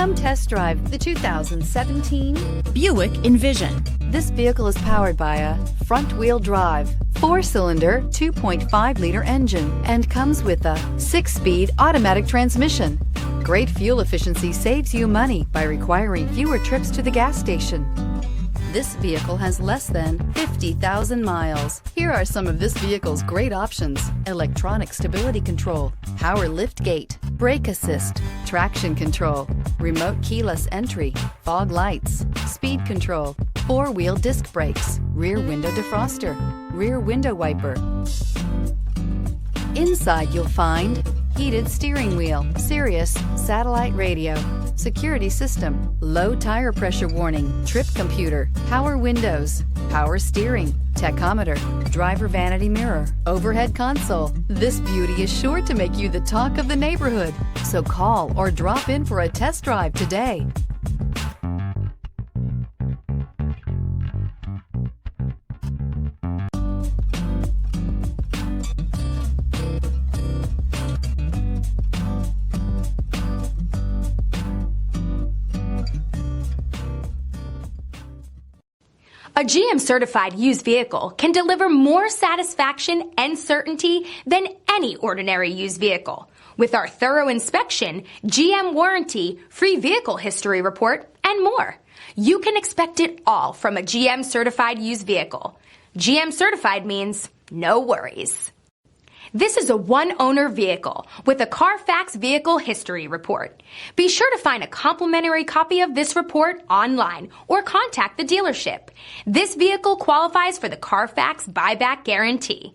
Come test drive the 2017 Buick Envision. This vehicle is powered by a front-wheel drive, 4-cylinder, 2.5-liter engine, and comes with a 6-speed automatic transmission. Great fuel efficiency saves you money by requiring fewer trips to the gas station. This vehicle has less than 50,000 miles. Here are some of this vehicle's great options: electronic stability control, power lift gate, brake assist, traction control, remote keyless entry, fog lights, speed control, 4-wheel disc brakes, rear window defroster, rear window wiper. Inside you'll find heated steering wheel, Sirius satellite radio, security system, low tire pressure warning, trip computer, power windows, power steering, tachometer, driver vanity mirror, overhead console. This beauty is sure to make you the talk of the neighborhood. So call or drop in for a test drive today. A GM-certified used vehicle can deliver more satisfaction and certainty than any ordinary used vehicle. With our thorough inspection, GM warranty, free vehicle history report, and more. You can expect it all from a GM-certified used vehicle. GM-certified means no worries. This is a one-owner vehicle with a CARFAX Vehicle History Report. Be sure to find a complimentary copy of this report online or contact the dealership. This vehicle qualifies for the CARFAX Buyback Guarantee.